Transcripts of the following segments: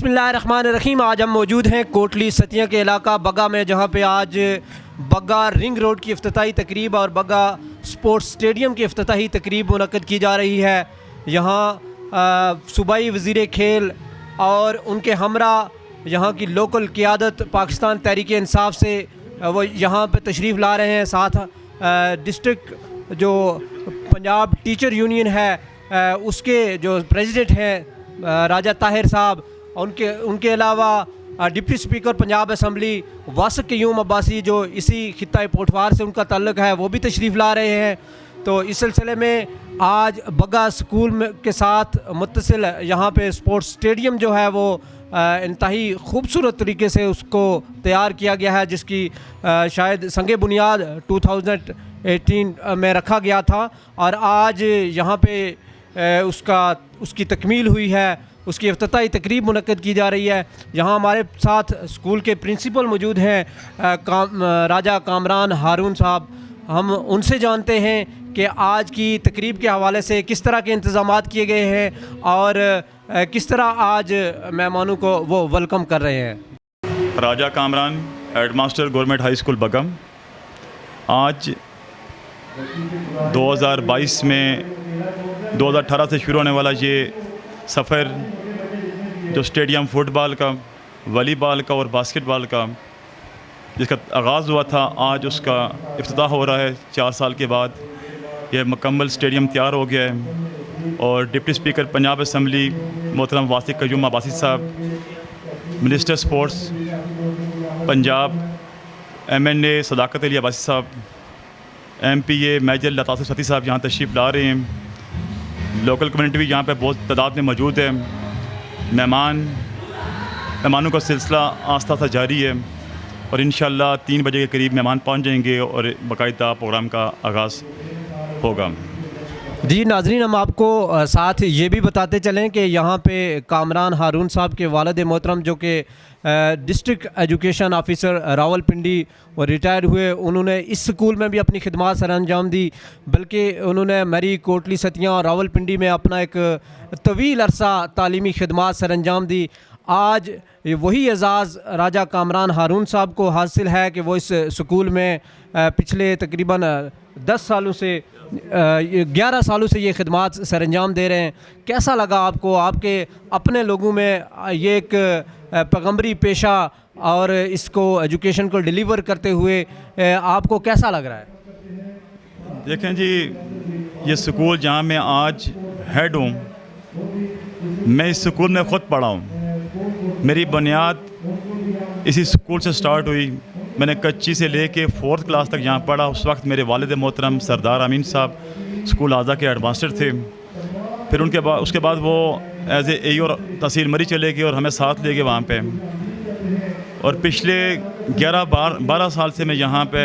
اللہ الرحمن الرحیم۔ آج ہم موجود ہیں کوٹلی ستیاں کے علاقہ بگا میں، جہاں پہ آج بگا رنگ روڈ کی افتتاحی تقریب اور بگا سپورٹس اسٹیڈیم کی افتتاحی تقریب منعقد کی جا رہی ہے۔ یہاں صوبائی وزیر کھیل اور ان کے ہمراہ یہاں کی لوکل قیادت پاکستان تحریک انصاف سے وہ یہاں پہ تشریف لا رہے ہیں۔ ساتھ ڈسٹرکٹ جو پنجاب ٹیچر یونین ہے اس کے جو پریزیڈنٹ ہیں راجہ طاہر صاحب، ان کے علاوہ deputy speaker Punjab assembly Wasiq Qayyum Abbasi جو اسی خطہ پوٹھوار سے ان کا تعلق ہے، وہ بھی تشریف لا رہے ہیں۔ تو اس سلسلے میں آج بگا سکول کے ساتھ متصل یہاں پہ سپورٹس اسٹیڈیم جو ہے وہ انتہائی خوبصورت طریقے سے اس کو تیار کیا گیا ہے، جس کی شاید سنگ بنیاد 2018 میں رکھا گیا تھا، اور آج یہاں پہ اس کی تکمیل ہوئی ہے، اس کی افتتاحی تقریب منعقد کی جا رہی ہے۔ یہاں ہمارے ساتھ اسکول کے پرنسپل موجود ہیں راجہ کامران ہارون صاحب۔ ہم ان سے جانتے ہیں کہ آج کی تقریب کے حوالے سے کس طرح کے انتظامات کیے گئے ہیں اور کس طرح آج مہمانوں کو وہ ویلکم کر رہے ہیں۔ Raja Kamran, head master government high school بگم۔ آج 2022 میں 2018 سے شروع ہونے والا یہ سفر جو اسٹیڈیم فٹ بال کا، والی بال کا اور باسکٹ بال کا جس کا آغاز ہوا تھا، آج اس کا افتتاح ہو رہا ہے 4 سال کے بعد۔ یہ مکمل اسٹیڈیم تیار ہو گیا ہے، اور ڈپٹی اسپیکر پنجاب اسمبلی محترم واسق قیوم عباسی صاحب، منسٹر سپورٹس پنجاب MNA صداقت علی عباسی صاحب، MPA میجر لطاف ستی صاحب یہاں تشریف لا رہے ہیں۔ لوکل کمیونٹی بھی یہاں پہ بہت تعداد میں موجود ہے۔ مہمانوں کا سلسلہ آہستہ آہستہ جاری ہے، اور انشاءاللہ 3 بجے کے قریب مہمان پہنچ جائیں گے اور باقاعدہ پروگرام کا آغاز ہوگا۔ جی ناظرین، ہم آپ کو ساتھ یہ بھی بتاتے چلیں کہ یہاں پہ کامران ہارون صاحب کے والد محترم جو کہ district education officer Rawal Pindi اور ریٹائر ہوئے، انہوں نے اس سکول میں بھی اپنی خدمات سر انجام دی، بلکہ انہوں نے میری کوٹلی ستیاں اور راول پنڈی میں اپنا ایک طویل عرصہ تعلیمی خدمات سر انجام دی۔ آج وہی اعزاز راجہ کامران ہارون صاحب کو حاصل ہے کہ وہ اس سکول میں پچھلے تقریباً 11 سالوں سے یہ خدمات سر انجام دے رہے ہیں۔ کیسا لگا آپ کو، آپ کے اپنے لوگوں میں یہ ایک پیغمبری پیشہ اور اس کو ایجوکیشن کو ڈیلیور کرتے ہوئے آپ کو کیسا لگ رہا ہے؟ دیکھیں جی، یہ سکول جہاں میں آج ہیڈ ہوں، میں اس سکول میں خود پڑھا ہوں۔ میری بنیاد اسی سکول سے سٹارٹ ہوئی۔ میں نے کچی سے لے کے 4th کلاس تک یہاں پڑھا۔ اس وقت میرے والد محترم سردار امین صاحب اسکول اعضا کے ہیڈ ماسٹر تھے۔ پھر اس کے بعد وہ ایز اے AE اور تحصیل مری چلے گئے اور ہمیں ساتھ لے گئے وہاں پہ، اور پچھلے 12 سال سے میں یہاں پہ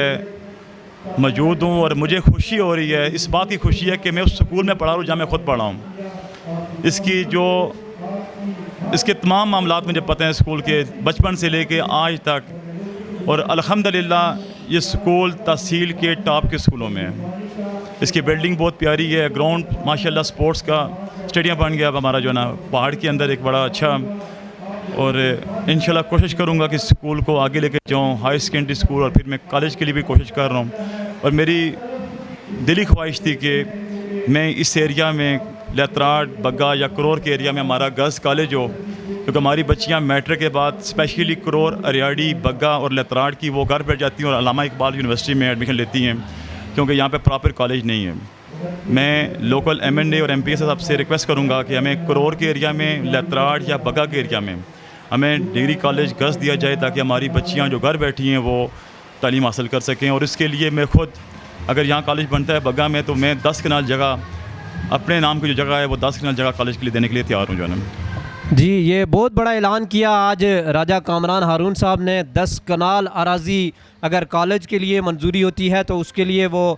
موجود ہوں، اور مجھے خوشی ہو رہی ہے، اس بات کی خوشی ہے کہ میں اس سکول میں پڑھا ہوں جہاں میں خود پڑھا ہوں۔ اس کے تمام معاملات مجھے پتہ ہیں اسکول کے، بچپن سے لے کے آج تک، اور الحمدللہ یہ سکول تحصیل کے ٹاپ کے اسکولوں میں ہے۔ اس کی بلڈنگ بہت پیاری ہے، گراؤنڈ ماشاءاللہ سپورٹس کا اسٹیڈیم بن گیا اب ہمارا جو ہے نا پہاڑ کے اندر ایک بڑا اچھا، اور انشاءاللہ کوشش کروں گا کہ اسکول کو آگے لے کے جاؤں، ہائی سیکنڈری اسکول، اور پھر میں کالج کے لیے بھی کوشش کر رہا ہوں۔ اور میری دلی خواہش تھی کہ میں اس ایریا میں لیتراڑ، بگا یا کرور کے ایریا میں ہمارا گرلز کالج ہو، کیونکہ ہماری بچیاں میٹرک کے بعد اسپیشلی کرور، اریاڑی، بگا اور لیتراڑ کی وہ گھر بیٹھ جاتی ہیں اور علامہ اقبال یونیورسٹی میں ایڈمیشن لیتی ہیں، کیونکہ یہاں پہ پراپر کالج نہیں ہے۔ میں لوکل MNA اور MPA صاحب سے ریکویسٹ کروں گا کہ ہمیں کرور کے ایریا میں، لیتراڑ یا بگا کے ایریا میں ہمیں ڈگری کالج گرلز دیا جائے، تاکہ ہماری بچیاں جو گھر بیٹھی ہیں وہ تعلیم حاصل کر سکیں۔ اور اس کے لیے میں خود، اگر یہاں کالج بنتا ہے بگا میں، تو میں 10 کنال جگہ، اپنے نام کی جو جگہ ہے وہ 10 کنال جگہ کالج کے لیے دینے کے لیے تیار ہوں جو ہے نا۔ جی، یہ بہت بڑا اعلان کیا آج راجہ کامران ہارون صاحب نے۔ 10 کنال اراضی اگر کالج کے لیے منظوری ہوتی ہے تو اس کے لیے وہ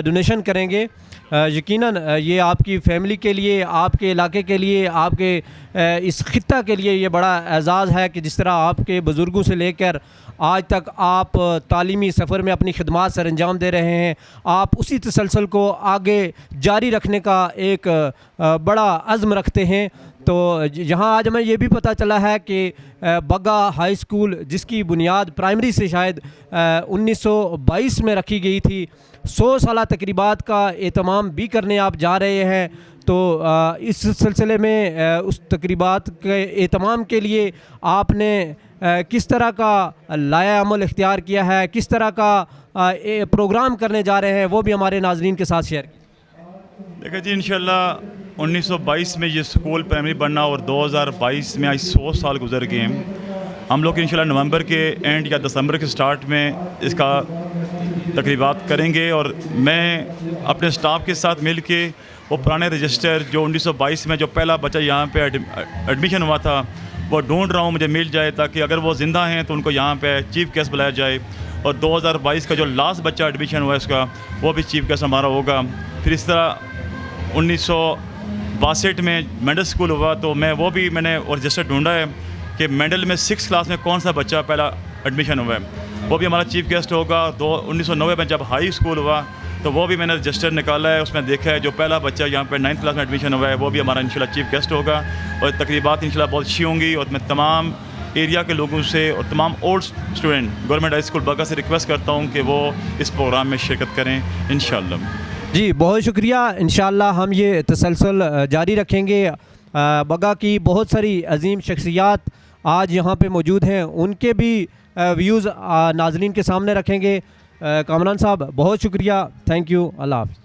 ڈونیشن کریں گے۔ یقیناً یہ آپ کی فیملی کے لیے، آپ کے علاقے کے لیے، آپ کے اس خطہ کے لیے یہ بڑا اعزاز ہے کہ جس طرح آپ کے بزرگوں سے لے کر آج تک آپ تعلیمی سفر میں اپنی خدمات سر انجام دے رہے ہیں، آپ اسی تسلسل کو آگے جاری رکھنے کا ایک بڑا عزم رکھتے ہیں۔ تو یہاں آج ہمیں یہ بھی پتہ چلا ہے کہ بگا ہائی اسکول جس کی بنیاد پرائمری سے شاید 1922 میں رکھی گئی تھی، 100 سالہ تقریبات کا اہتمام بھی کرنے آپ جا رہے ہیں، تو اس سلسلے میں اس تقریبات کے اہتمام کے لیے آپ نے کس طرح کا لائحہ عمل اختیار کیا ہے، کس طرح کا پروگرام کرنے جا رہے ہیں، وہ بھی ہمارے ناظرین کے ساتھ شیئر کیجیے۔ دیکھیں جی، انشاءاللہ 1922 میں یہ اسکول پرائمری بننا اور 2022 میں آج 100 سال گزر گئے ہیں۔ ہم لوگ انشاءاللہ نومبر کے اینڈ یا دسمبر کے سٹارٹ میں اس کا تقریبات کریں گے، اور میں اپنے سٹاف کے ساتھ مل کے وہ پرانے رجسٹر جو 1922 میں جو پہلا بچہ یہاں پہ ایڈمیشن ہوا تھا وہ ڈھونڈ رہا ہوں، مجھے مل جائے، تاکہ اگر وہ زندہ ہیں تو ان کو یہاں پہ چیف گیسٹ بلایا جائے، اور 2022 کا جو لاسٹ بچہ ایڈمیشن ہوا ہے اس کا وہ بھی چیف گیسٹ ہمارا ہوگا۔ پھر اس طرح 1962 میں مینڈل اسکول ہوا، تو وہ بھی میں نے رجسٹر ڈھونڈا ہے کہ مینڈل میں 6 کلاس میں کون سا بچہ پہلا ایڈمیشن ہوا ہے، وہ بھی ہمارا چیف گیسٹ ہوگا۔ 1990 میں جب ہائی اسکول ہوا تو وہ بھی میں نے رجسٹر نکالا ہے، اس میں دیکھا ہے جو پہلا بچہ یہاں پہ 9th کلاس میں ایڈمیشن ہوا ہے وہ بھی ہمارا انشاءاللہ چیف گیسٹ ہوگا، اور تقریبات انشاءاللہ بہت اچھی ہوں گی، اور میں تمام ایریا کے لوگوں سے اور تمام old student government high school بگا سے ریکویسٹ کرتا ہوں کہ وہ اس پروگرام میں شرکت کریں انشاءاللہ۔ جی بہت شکریہ، انشاءاللہ ہم یہ تسلسل جاری رکھیں گے۔ بگا کی بہت ساری عظیم شخصیات آج یہاں پہ موجود ہیں، ان کے بھی ویوز ناظرین کے سامنے رکھیں گے۔ کامران صاحب بہت شکریہ، تھینک یو، اللہ حافظ۔